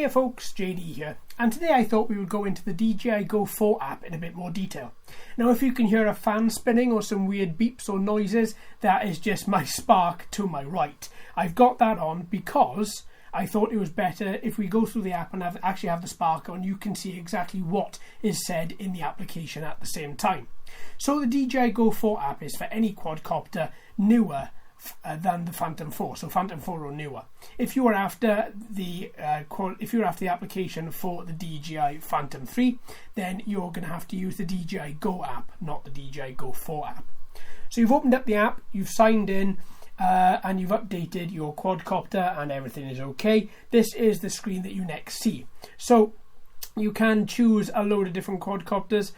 Hiya folks, JD here, and today I thought we would go into the DJI Go 4 app in a bit more detail. Now if you can hear a fan spinning or some weird beeps or noises, that is just my Spark to my right. I've got that on because I thought it was better if we go through the app and actually have the Spark on. You can see exactly what is said in the application at the same time. So the DJI Go 4 app is for any quadcopter newer than the Phantom 4, so Phantom 4 or newer. If you are after the application for the DJI Phantom 3, then you're going to have to use the DJI Go app, not the DJI Go 4 app. So you've opened up the app, you've signed in, and you've updated your quadcopter, and everything is okay. This is the screen that you next see. So you can choose a load of different quadcopters.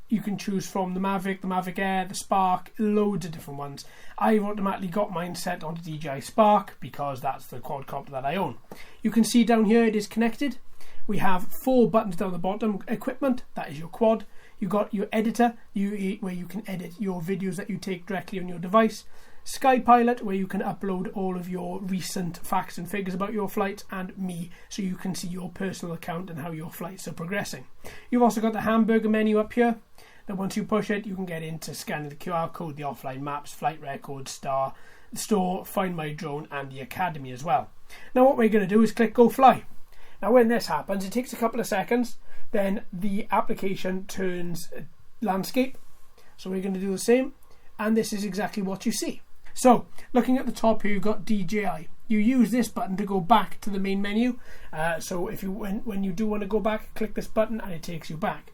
You can choose from the Mavic Air, the Spark, loads of different ones. I've automatically got mine set onto DJI Spark because that's the quadcopter that I own. You can see down here it is connected. We have 4 buttons down the bottom. Equipment, that is your quad. You've got your editor, where you can edit your videos that you take directly on your device. Sky Pilot, where you can upload all of your recent facts and figures about your flight, and me, so you can see your personal account and how your flights are progressing. You've also got the hamburger menu up here. Then once you push it, you can get into scanning the QR code, the offline maps, flight records, store, find my drone, and the academy as well. Now what we're going to do is click Go Fly. Now when this happens, it takes a couple of seconds, then the application turns landscape. So we're going to do the same, and this is exactly what you see. So looking at the top here, you've got DJI. You use this button to go back to the main menu. So if when you do want to go back, click this button and it takes you back.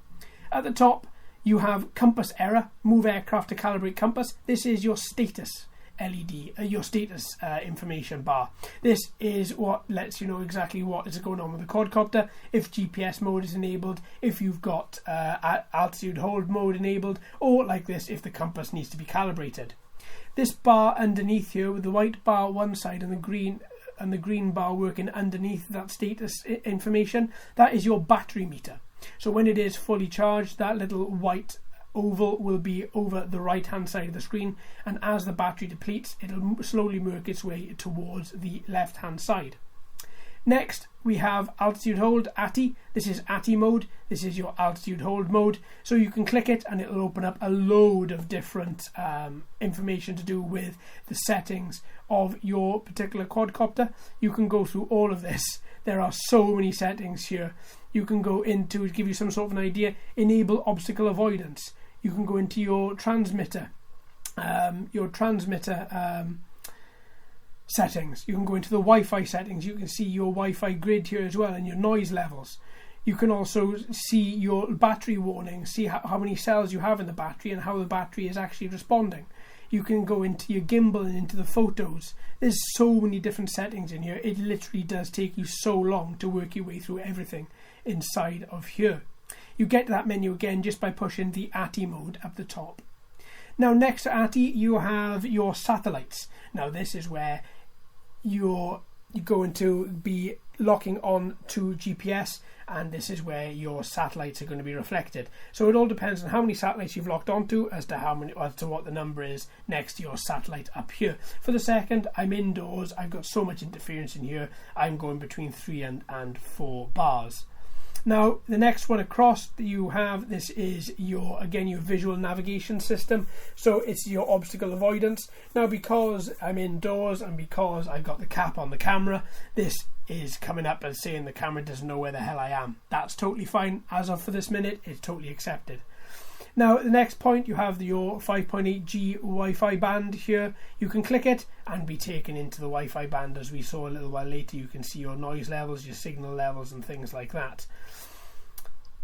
At the top, you have compass error, move aircraft to calibrate compass. This is your status LED, your status information bar. This is what lets you know exactly what is going on with the quadcopter, if GPS mode is enabled, if you've got altitude hold mode enabled, or like this, if the compass needs to be calibrated. This bar underneath here, with the white bar one side and the green bar working underneath that status information, that is your battery meter. So when it is fully charged, that little white oval will be over the right hand side of the screen, and as the battery depletes, it'll slowly work its way towards the left hand side. Next we have altitude hold, ATI. This is ATI mode. This is your altitude hold mode. So you can click it and it'll open up a load of different information to do with the settings of your particular quadcopter. You can go through all of this. There are so many settings here. You can go into, to give you some sort of an idea, enable obstacle avoidance. You can go into your transmitter settings. You can go into the Wi-Fi settings. You can see your Wi-Fi grid here as well, and your noise levels. You can also see your battery warning, see how many cells you have in the battery and how the battery is actually responding. You can go into your gimbal and into the photos. There's so many different settings in here. It literally does take you so long to work your way through everything inside of here. You get to that menu again just by pushing the ATI mode up the top. Now next to ATI you have your satellites. Now this is where you're going to be locking on to GPS, and this is where your satellites are going to be reflected. So it all depends on how many satellites you've locked onto as to what the number is next to your satellite up here. For the second, I'm indoors. I've got so much interference in here. I'm going between 3 and 4 bars. Now the next one across that you have, this is your visual navigation system. So it's your obstacle avoidance. Now because I'm indoors and because I've got the cap on the camera, this is coming up and saying the camera doesn't know where the hell I am. That's totally fine. As of for this minute, it's totally accepted. Now at the next point you have your 5.8G Wi-Fi band here. You can click it and be taken into the Wi-Fi band. As we saw a little while later, you can see your noise levels, your signal levels and things like that.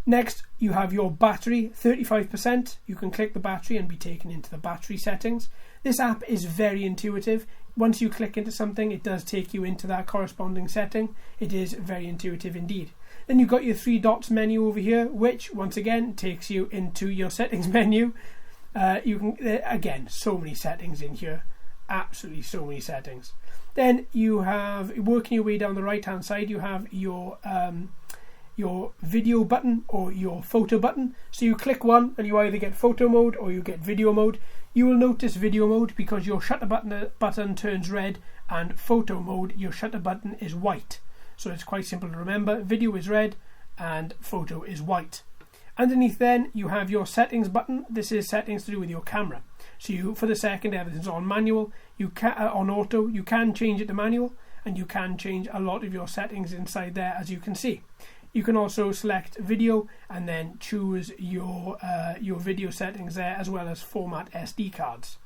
Next you have your battery, 35%. You can click the battery and be taken into the battery settings. This app is very intuitive. Once you click into something, it does take you into that corresponding setting. It is very intuitive indeed. Then you've got your 3 dots menu over here, which once again takes you into your settings menu. You can again, so many settings in here, absolutely so many settings. Then you have, working your way down the right hand side, you have your video button or your photo button. So you click one and you either get photo mode or you get video mode. You will notice video mode because your shutter button turns red, and photo mode, your shutter button is white. so it's quite simple to remember. Video is red and photo is white. Underneath then you have your settings button. This is settings to do with your camera. So for the second, everything's on manual. You can on auto. You can change it to manual, and you can change a lot of your settings inside there, as you can see. You can also select video and then choose your video settings there, as well as format SD cards.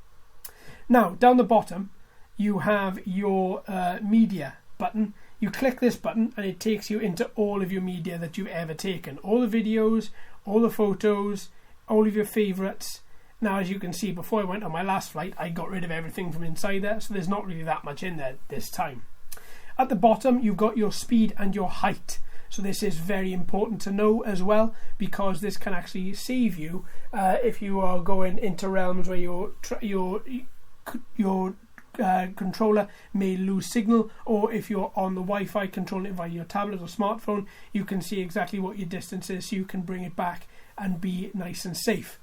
Now down the bottom you have your media button. You click this button and it takes you into all of your media that you've ever taken. All the videos, all the photos, all of your favourites. Now, as you can see, before I went on my last flight, I got rid of everything from inside there, so there's not really that much in there this time. At the bottom, you've got your speed and your height. So this is very important to know as well, because this can actually save you if you are going into realms where your controller may lose signal, or if you're on the Wi-Fi controlling it via your tablet or smartphone, you can see exactly what your distance is, so you can bring it back and be nice and safe.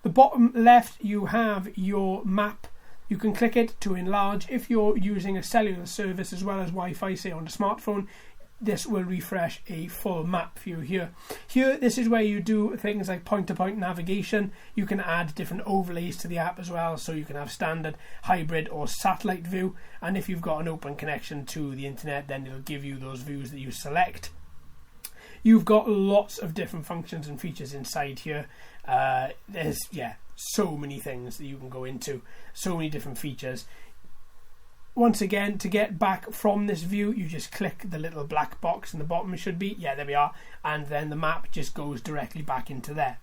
The bottom left, you have your map. You can click it to enlarge. If you're using a cellular service as well as Wi-Fi, say on a smartphone, this will refresh a full map for you here. Here, this is where you do things like point-to-point navigation. You can add different overlays to the app as well, so you can have standard, hybrid or satellite view, and if you've got an open connection to the internet, then it'll give you those views that you select. You've got lots of different functions and features inside here. There's so many things that you can go into, so many different features. Once again, to get back from this view, you just click the little black box in the bottom. It should be, there we are, and then the map just goes directly back into there.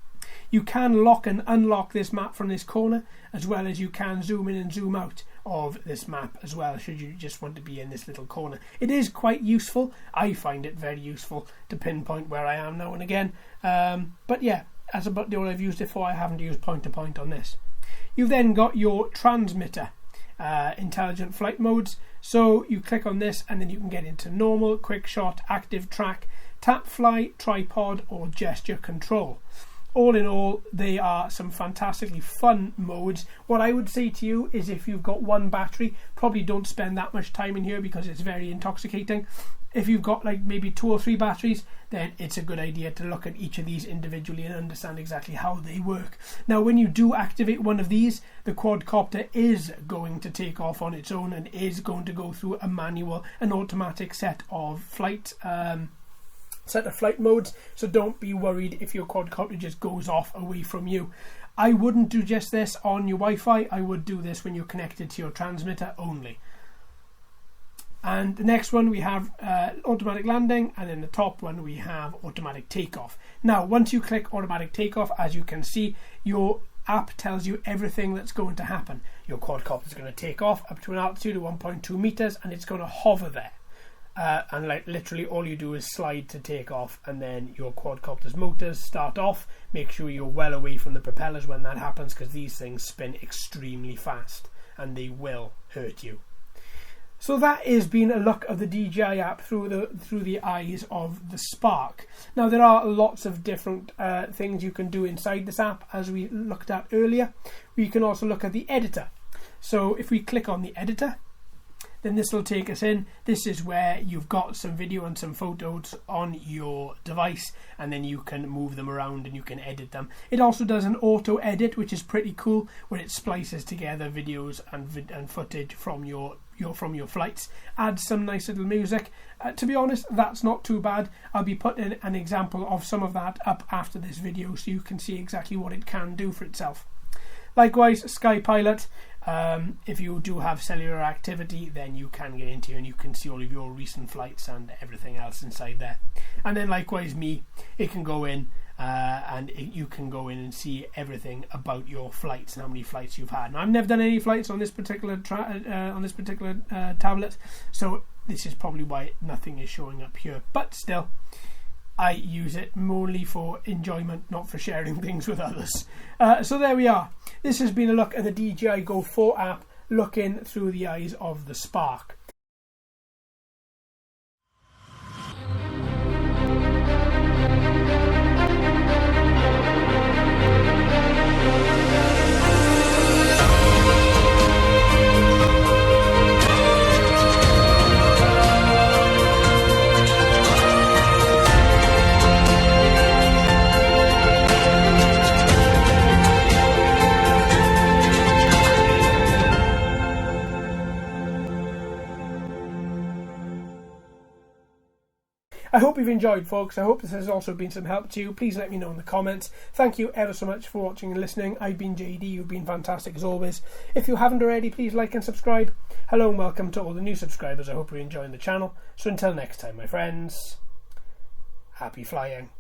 You can lock and unlock this map from this corner, as well as you can zoom in and zoom out of this map as well, should you just want to be in this little corner. It is quite useful. I find it very useful to pinpoint where I am now and again. But yeah, that's about the only I've used it for. I haven't used point-to-point on this. You've then got your transmitter. Intelligent flight modes, so you click on this and then you can get into normal, quick shot, active track, tap fly, tripod or gesture control. All in all, they are some fantastically fun modes. What I would say to you is, if you've got one battery, probably don't spend that much time in here because it's very intoxicating. If you've got like maybe 2 or 3 batteries, then it's a good idea to look at each of these individually and understand exactly how they work. Now, when you do activate one of these, the quadcopter is going to take off on its own and is going to go through an automatic set of flight modes. So don't be worried if your quadcopter just goes off away from you. I wouldn't do just this on your Wi-Fi. I would do this when you're connected to your transmitter only. And the next one we have automatic landing, and then the top one we have automatic takeoff. Now, once you click automatic takeoff, as you can see, your app tells you everything that's going to happen. Your quadcopter is going to take off up to an altitude of 1.2 meters, and it's going to hover there. And like literally all you do is slide to take off, and then your quadcopter's motors start off. Make sure you're well away from the propellers when that happens, because these things spin extremely fast and they will hurt you. So that has been a look of the DJI app through the eyes of the Spark. Now, there are lots of different things you can do inside this app, as we looked at earlier. We can also look at the editor. So if we click on the editor, then this will take us in. This is where you've got some video and some photos on your device, and then you can move them around and you can edit them. It also does an auto edit, which is pretty cool, where it splices together videos and footage from your flights. Adds some nice little music. To be honest, that's not too bad. I'll be putting an example of some of that up after this video, so you can see exactly what it can do for itself. Likewise, SkyPilot, if you do have cellular activity, then you can get into and you can see all of your recent flights and everything else inside there. And then likewise it can go in you can go in and see everything about your flights and how many flights you've had. Now, I've never done any flights on this particular tablet, so this is probably why nothing is showing up here. But still, I use it mainly for enjoyment, not for sharing things with others. So there we are. This has been a look at the DJI Go 4 app, looking through the eyes of the Spark. I hope you've enjoyed, folks. I hope this has also been some help to you. Please let me know in the comments. Thank you ever so much for watching and listening. I've been JD. You've been fantastic as always. If you haven't already, please like and subscribe. Hello and welcome to all the new subscribers. I hope you're enjoying the channel. So until next time, my friends, happy flying.